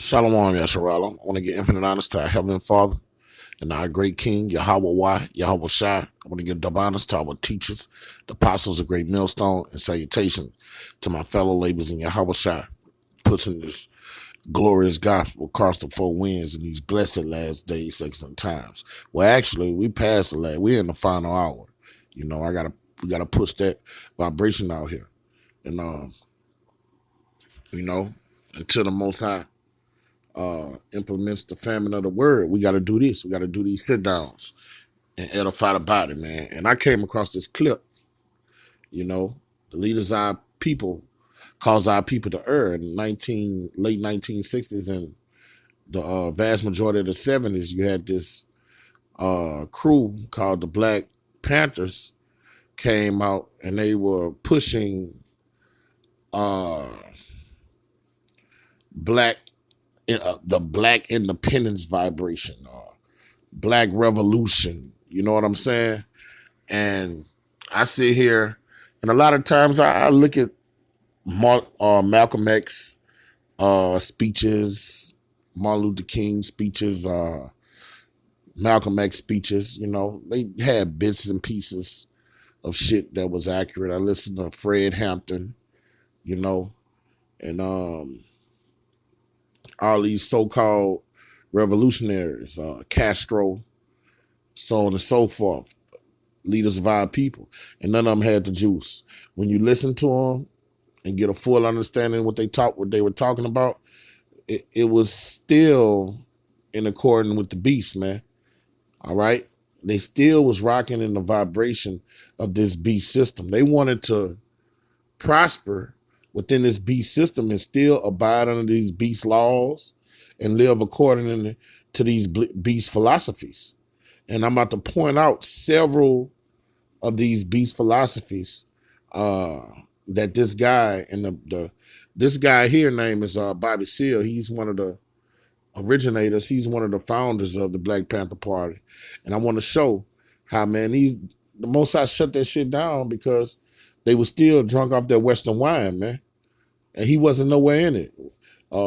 Shalom, Yasharala. I want to give infinite honors to our Heavenly Father and our great King, Yahweh Wah, Yahweh Shai. I want to give double honors to our teachers, the apostles of Great Millstone, and salutation to my fellow laborers in Yahweh Shai, pushing this glorious gospel across the four winds in these blessed last days, seconds, and times. Well, actually, we passed the last. We're in the final hour. You know, we gotta push that vibration out here, and you know, until the Most High implements the famine of the word. We got to do this. We got to do these sit downs and edify the body, man. And I came across this clip. You know, the leaders of our people caused our people to err in late 1960s and the vast majority of the 70s. You had this crew called the Black Panthers came out and they were pushing black the black independence vibration, black revolution. You know what I'm saying? And I sit here, and a lot of times I look at Malcolm X speeches, Martin Luther King speeches, Malcolm X speeches. You know, they had bits and pieces of shit that was accurate. I listened to Fred Hampton, you know, and all these so-called revolutionaries, Castro, so on and so forth, leaders of our people, and none of them had the juice. When you listen to them and get a full understanding of what they were talking about, it was still in accordance with the beast, man. All right, they still was rocking in the vibration of this beast system. They wanted to prosper within this beast system and still abide under these beast laws and live according to these beast philosophies. And I'm about to point out several of these beast philosophies that this guy and this guy here name is Bobby Seale. He's one of the originators. He's one of the founders of the Black Panther Party. And I want to show how, man, the Most High shut that shit down because they were still drunk off their Western wine, man. And he wasn't nowhere in it.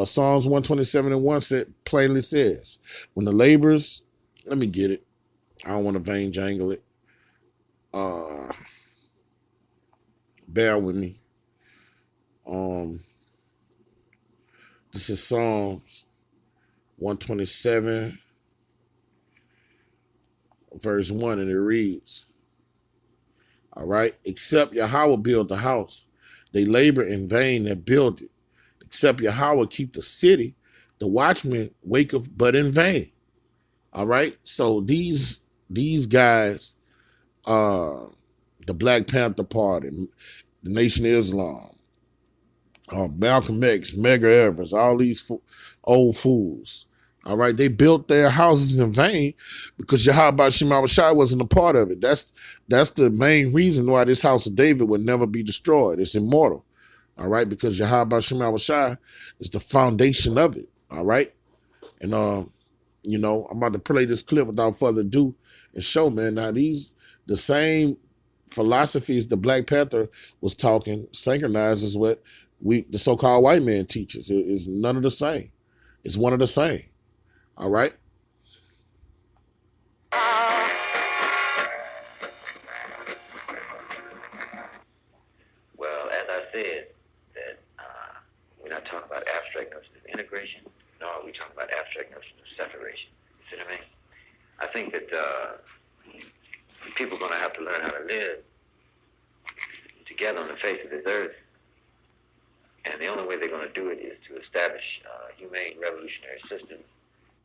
Psalms 127:1 plainly says, when the laborers, let me get it. I don't want to vain jangle it. Bear with me. This is Psalms 127, verse 1, and it reads, all right, except Yahweh build the house, they labor in vain that build it. Except Yahweh keep the city, the watchmen waketh but in vain. All right, so these guys, the Black Panther Party, the Nation of Islam, Malcolm X, Medgar Evers, all these old fools. All right, they built their houses in vain because Yahweh Shema Shai wasn't a part of it. That's the main reason why this house of David would never be destroyed. It's immortal. All right, because Yahweh Shema Shai is the foundation of it. All right, and you know, I'm about to play this clip without further ado and show, man. Now the same philosophies the Black Panther was talking synchronized is what the so-called white man teaches. It is none of the same. It's one of the same. All right. Well, as I said, that we're not talking about abstract notions of integration, nor are we talking about abstract notions of separation. You see what I mean? I think that people are going to have to learn how to live together on the face of this earth. And the only way they're going to do it is to establish humane revolutionary systems.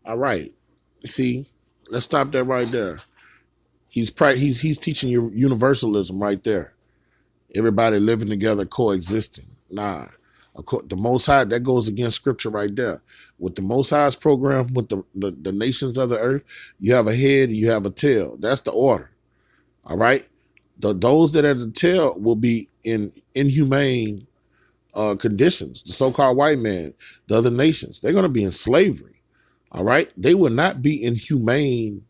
All right. See, let's stop that right there. He's teaching you universalism right there. Everybody living together, coexisting. Nah, the Most High, that goes against scripture right there. With the Most High's program, with the nations of the earth, you have a head and you have a tail. That's the order. All right. Those that are the tail will be in inhumane conditions. The so-called white man, the other nations, they're going to be in slavery. All right. They will not be in humane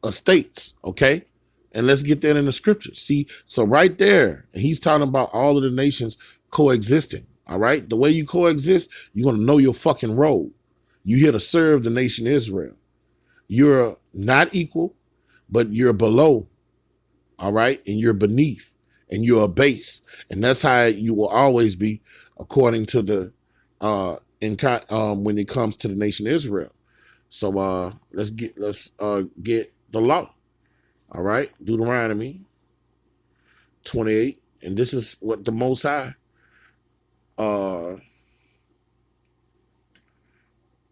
estates. Okay. And let's get that in the scriptures. See, so right there, he's talking about all of the nations coexisting. All right. The way you coexist, you're going to know your fucking role. You're here to serve the nation Israel. You're not equal, but you're below. All right. And you're beneath and you're a base. And that's how you will always be according to the, when it comes to the nation Israel. So let's get the law. All right. Deuteronomy 28. And this is what the Most High,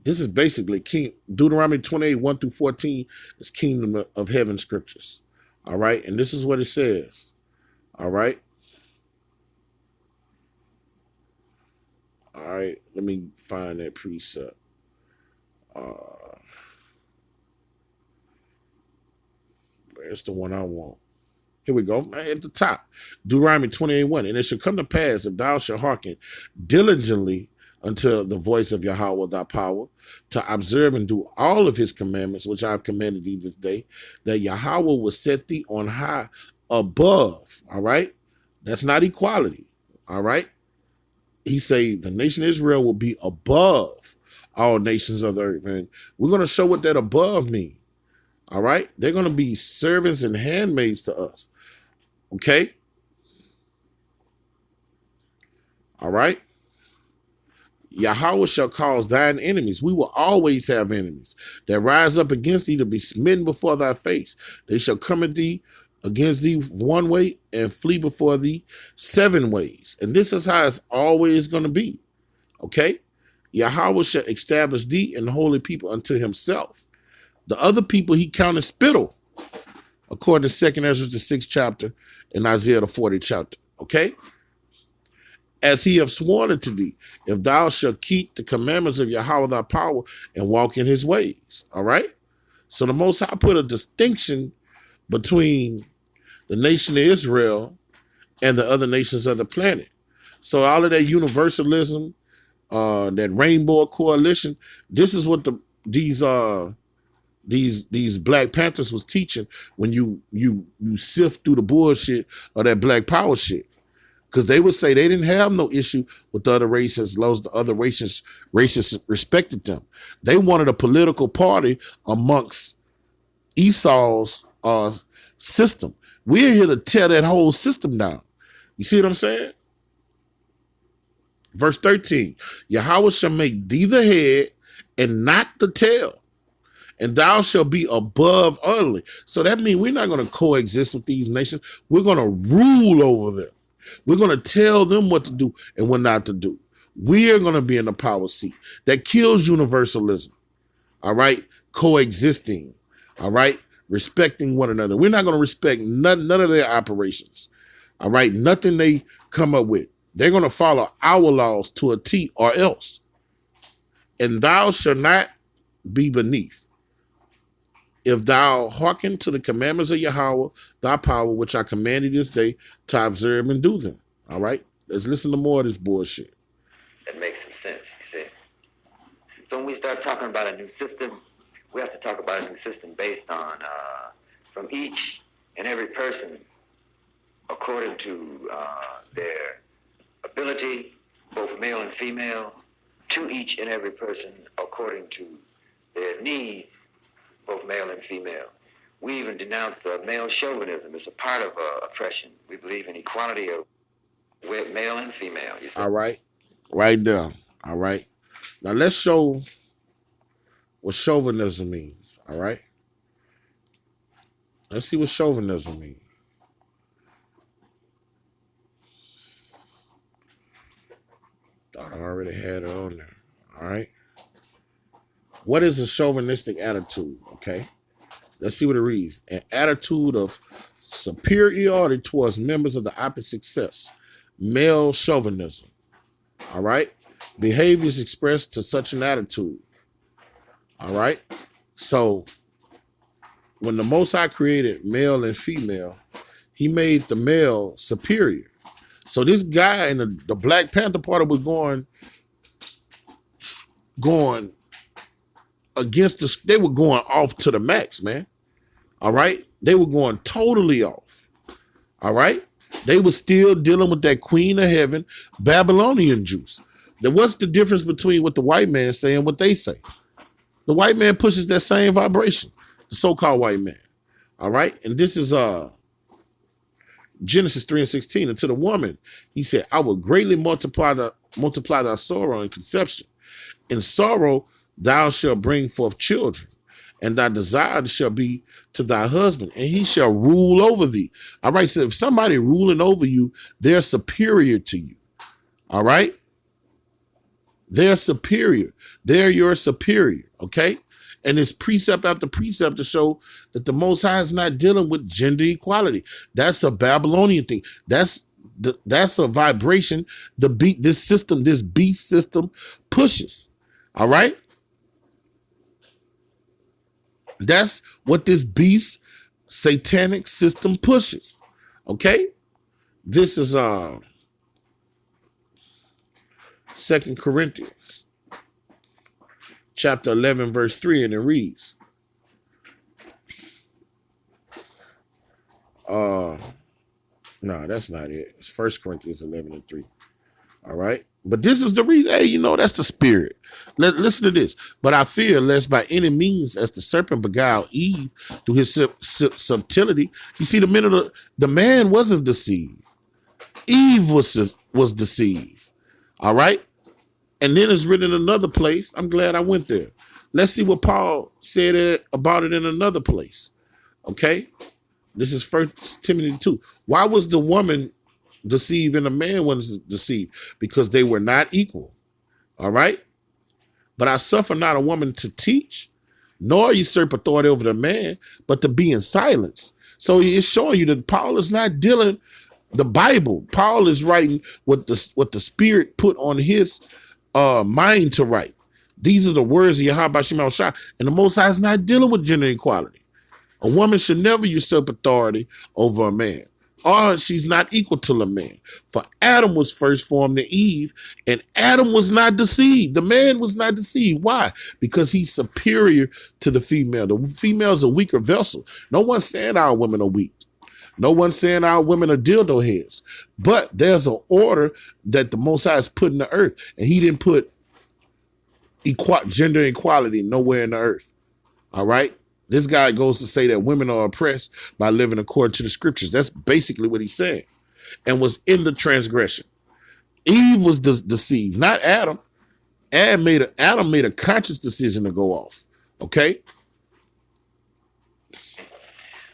this is basically Deuteronomy 28, 1 through 14 is kingdom of heaven scriptures. All right. And this is what it says. All right. All right. Let me find that precept. Where's the one I want? Here we go, at the top. Deuteronomy 28:1. And it shall come to pass, if thou shalt hearken diligently unto the voice of Yahweh thy power, to observe and do all of his commandments, which I have commanded thee this day, that Yahweh will set thee on high above. All right? That's not equality. All right? He say the nation of Israel will be above all nations of the earth. Man, we're going to show what that above means. All right? They're going to be servants and handmaids to us. Okay? All right? Yahweh shall cause thine enemies. We will always have enemies that rise up against thee to be smitten before thy face. They shall come at thee against thee one way and flee before thee 7 ways. And this is how it's always going to be. Okay? Yahweh shall establish thee and the holy people unto himself. The other people he counted spittle, according to 2nd Ezra, the 6th chapter, and Isaiah, the 40th chapter. Okay? As he have sworn unto thee, if thou shalt keep the commandments of Yahweh thy power and walk in his ways. All right? So the Most High put a distinction between the nation of Israel and the other nations of the planet. So all of that universalism, that rainbow coalition, this is what these Black Panthers was teaching when you sift through the bullshit of that Black Power shit. Because they would say they didn't have no issue with the other races, as long as the other races respected them. They wanted a political party amongst Esau's system. We're here to tear that whole system down. You see what I'm saying? Verse 13, Yahweh shall make thee the head and not the tail, and thou shalt be above only. So that means we're not going to coexist with these nations. We're going to rule over them. We're going to tell them what to do and what not to do. We're going to be in the power seat. That kills universalism. All right? Coexisting. All right? Respecting one another. We're not going to respect none of their operations. All right? Nothing they come up with. They're going to follow our laws to a T or else. And thou shalt not be beneath, if thou hearken to the commandments of Yahweh, thy power, which I commanded this day, to observe and do them. All right? Let's listen to more of this bullshit. That makes some sense, you see. So when we start talking about a new system, we have to talk about a new system based on, from each and every person, according to their ability, both male and female, to each and every person according to their needs, both male and female. We even denounce male chauvinism. It's a part of oppression. We believe in equality of male and female. You see? All right. Right there. All right. Now let's show what chauvinism means. All right. Let's see what chauvinism means. Thought I already had it on there. All right. What is a chauvinistic attitude? Okay. Let's see what it reads. An attitude of superiority towards members of the opposite sex. Male chauvinism. All right. Behaviors expressed to such an attitude. All right. So when the Most High created male and female, he made the male superior. So this guy in the Black Panther Party was going against us. They were going off to the max, man. All right. They were going totally off. All right. They were still dealing with that queen of heaven, Babylonian juice. Now, what's the difference between what the white man say and what they say? The white man pushes that same vibration, the so-called white man. All right. And this is Genesis 3:16. And to the woman, he said, I will greatly multiply thy sorrow and conception. In sorrow, thou shalt bring forth children, and thy desire shall be to thy husband, and he shall rule over thee. All right. So if somebody ruling over you, they're superior to you. All right. They're superior. They're your superior. Okay. And it's precept after precept to show that the Most High is not dealing with gender equality. That's a Babylonian thing. That's a vibration this beast system pushes. All right. That's what this beast satanic system pushes. Okay. This is 2 Corinthians chapter 11, verse 3, and it reads, no, that's not it. It's 1 Corinthians 11 and 3. All right. But this is the reason. Hey, that's the spirit. Listen to this. But I fear lest by any means, as the serpent beguiled Eve through his subtlety. You see, the man wasn't deceived. Eve was deceived. All right. And then it's written in another place. I'm glad I went there. Let's see what Paul said about it in another place. Okay. This is 1 Timothy 2. Why was the woman deceived and the man was deceived? Because they were not equal. All right. But I suffer not a woman to teach, nor usurp authority over the man, but to be in silence. So it's showing you that Paul is not dealing the Bible. Paul is writing what the Spirit put on his mind to write. These are the words of Yahweh Shema Shah, and the Most High is not dealing with gender equality. A woman should never usurp authority over a man, or she's not equal to a man. For Adam was first formed to Eve, and Adam was not deceived. The man was not deceived. Why? Because he's superior to the female. The female is a weaker vessel. No one's saying our women are weak. No one's saying our women are dildo heads. But there's an order that the Most High has put in the earth, and he didn't put gender equality nowhere in the earth. All right? This guy goes to say that women are oppressed by living according to the scriptures. That's basically what he's saying. And was in the transgression. Eve was deceived, not Adam. Adam made a conscious decision to go off. Okay?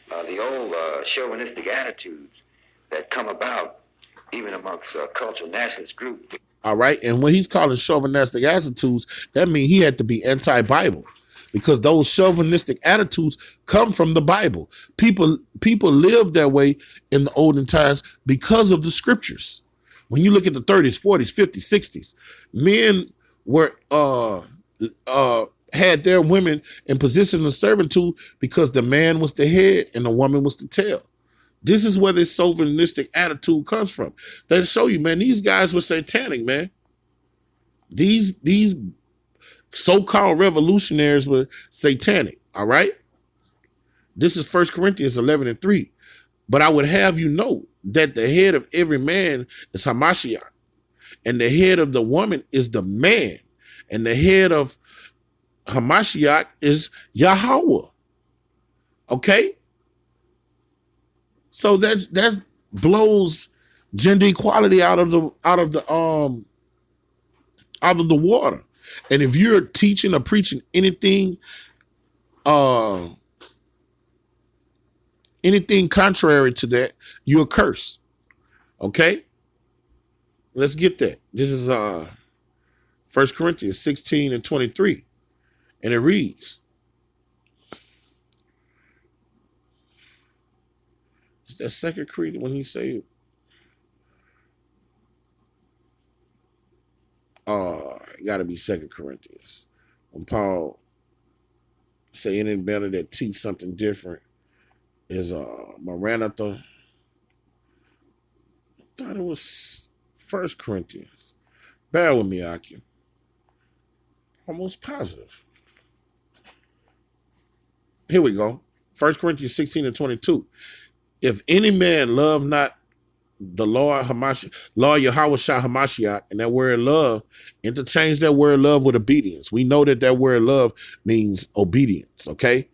The old chauvinistic attitudes that come about even amongst cultural nationalist groups. All right? And when he's calling chauvinistic attitudes, that means he had to be anti-Bible. Because those chauvinistic attitudes come from the Bible. People lived that way in the olden times because of the scriptures. When you look at the 30s, 40s, 50s, 60s, men were had their women in position of servitude because the man was the head and the woman was the tail. This is where this chauvinistic attitude comes from. They show you, man, these guys were satanic, man. These so-called revolutionaries were satanic, all right? This is 1 Corinthians 11 and 3. But I would have you know that the head of every man is Hamashiach, and the head of the woman is the man, and the head of Hamashiach is Yahweh. Okay? So that blows gender equality out of the water. And if you're teaching or preaching anything contrary to that, you're cursed. Okay? Let's get that. This is 1 Corinthians 16 and 23. And it reads, is that 2 Corinthians when he say it got to be 2 Corinthians. When Paul say any better that teach something different is Maranatha. I thought it was 1 Corinthians. Bear with me, Aki. Almost positive. Here we go. 1 Corinthians 16 and 22. If any man love not the Lord Lord Yahweh Shah Hamashiach, and that word love, interchange that word love with obedience. We know that word love means obedience, okay?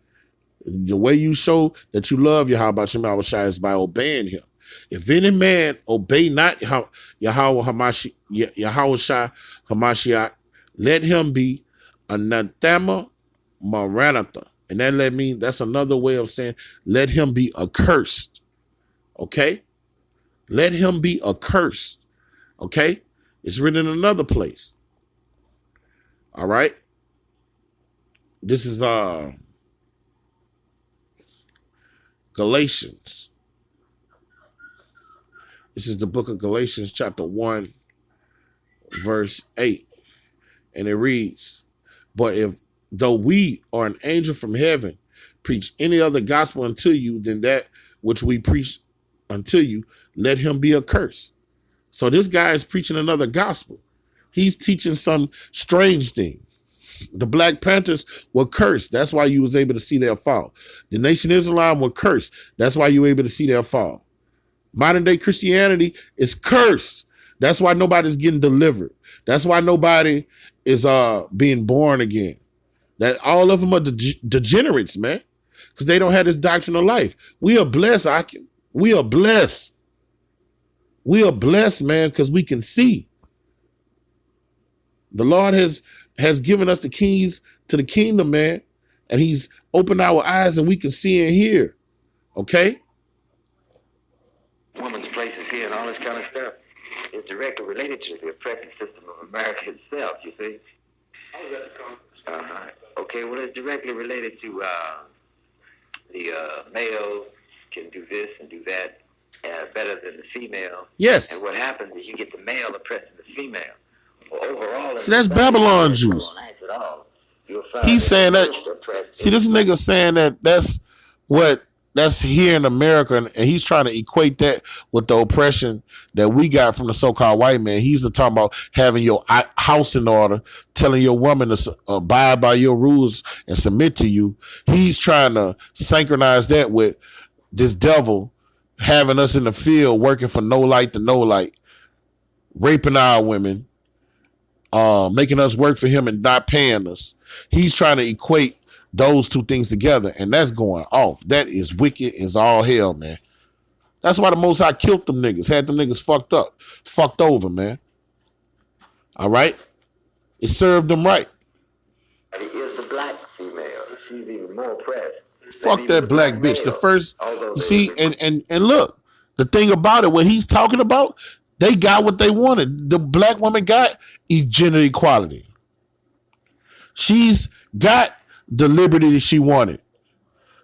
The way you show that you love Yahweh Shah is by obeying him. If any man obey not Yahweh Shah Hamashiach, let him be anathema maranatha. And that's another way of saying let him be accursed. Okay? Let him be accursed. Okay? It's written in another place. All right? This is Galatians. This is the book of Galatians, chapter 1, verse 8. And it reads, but if though we or an angel from heaven preach any other gospel unto you than that which we preach unto you, let him be accursed. So this guy is preaching another gospel. He's teaching some strange thing. The Black Panthers were cursed. That's why you was able to see their fall. The Nation of Islam were cursed. That's why you were able to see their fall. Modern day Christianity is cursed. That's why nobody's getting delivered. That's why nobody is being born again. That all of them are degenerates, man, because they don't have this doctrine of life. We are blessed, Akim. We are blessed. We are blessed, man, because we can see. The Lord has given us the keys to the kingdom, man, and he's opened our eyes and we can see and hear. Okay? Woman's place is here and all this kind of stuff is directly related to the oppressive system of America itself, you see? Okay, well, it's directly related to the male can do this and do that better than the female. Yes. And what happens is you get the male oppressing the female. Well, overall, see, that's Babylon juice. Nice at all. He's saying that. See, this nigga saying that's here in America, and he's trying to equate that with the oppression that we got from the so-called white man. He's talking about having your house in order, telling your woman to abide by your rules and submit to you. He's trying to synchronize that with this devil having us in the field working for no light to no light, raping our women, making us work for him and not paying us. He's trying to equate those two things together, and that's going off. That is wicked as all hell, man. That's why the Most High killed them niggas, had them niggas fucked over, man. All right? It served them right. It is the black female. She's even more oppressed. Fuck that black bitch. The first, you see, and look, the thing about it, what he's talking about, they got what they wanted. The black woman got gender equality. She's got the liberty that she wanted.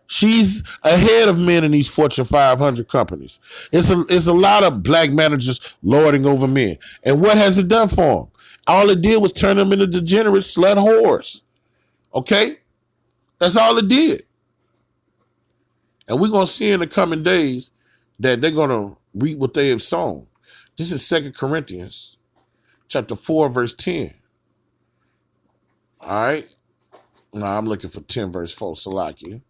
She's ahead of men in these Fortune 500 companies. It's a lot of black managers lording over men. And what has it done for them? All it did was turn them into degenerate slut whores. Okay? That's all it did. And we're going to see in the coming days that they're going to reap what they have sown. This is 2 Corinthians chapter 4, verse 10. All right? Now I'm looking for 10 verse 4. Salakia.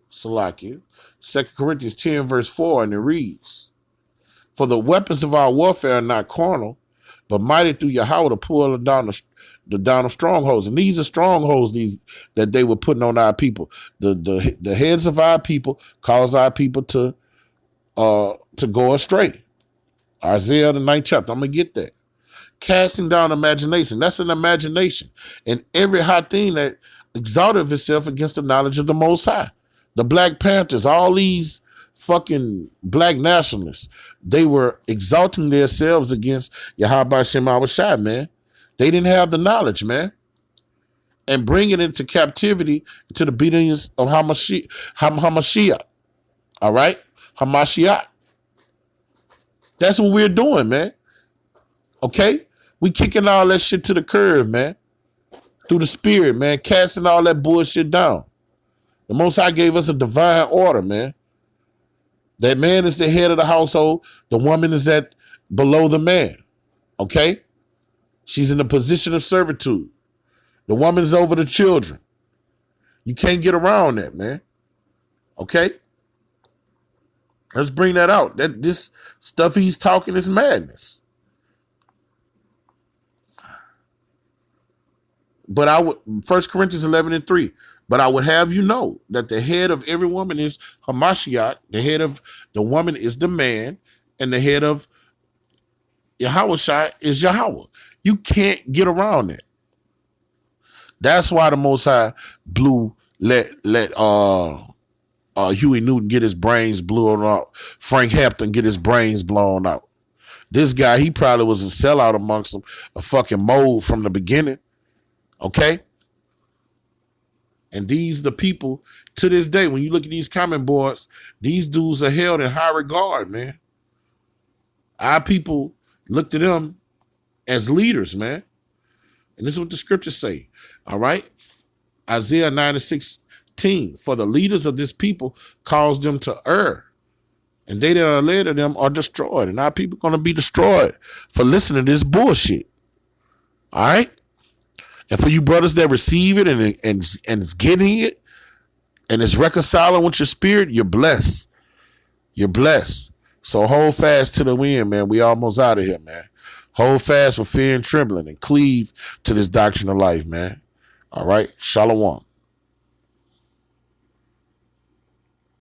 2 Corinthians 10 verse 4, and it reads, for the weapons of our warfare are not carnal, but mighty through Yahweh to pull down the strongholds. And these are strongholds that they were putting on our people. The heads of our people cause our people to go astray. Isaiah the 9th chapter. I'm gonna get that. Casting down imagination. That's an imagination. And every high thing that exalted itself against the knowledge of the Most High. The Black Panthers, all these fucking black nationalists, they were exalting themselves against Yahweh Shem Awashai, man. They didn't have the knowledge, man. And bringing it into captivity to the beatings of Hamashiach. All right? Hamashiach. That's what we're doing, man. Okay? We kicking all that shit to the curb, man. Through the spirit, man. Casting all that bullshit down. The Most High gave us a divine order, man. That man is the head of the household. The woman is below the man. Okay? She's in a position of servitude. The woman is over the children. You can't get around that, man. Okay? Let's bring that out. That this stuff he's talking is madness. But I would 1 Corinthians 11:3. But I would have you know that the head of every woman is Hamashiach. The head of the woman is the man, and the head of Yahushua is Yahweh. You can't get around it. That's why the Most High let Huey Newton get his brains blown out. Frank Hampton get his brains blown out. This guy, he probably was a sellout amongst them, a fucking mold from the beginning. Okay? And these the people, to this day, when you look at these comment boards, these dudes are held in high regard, man. Our people look to them as leaders, man. And this is what the scriptures say. All right? Isaiah 9:16. For the leaders of this people cause them to err, and they that are led of them are destroyed. And our people are going to be destroyed for listening to this bullshit. All right? And for you brothers that receive it and is getting it and is reconciling with your spirit, you're blessed. You're blessed. So hold fast to the end, man. We almost out of here, man. Hold fast with fear and trembling and cleave to this doctrine of life, man. All right? Shalom.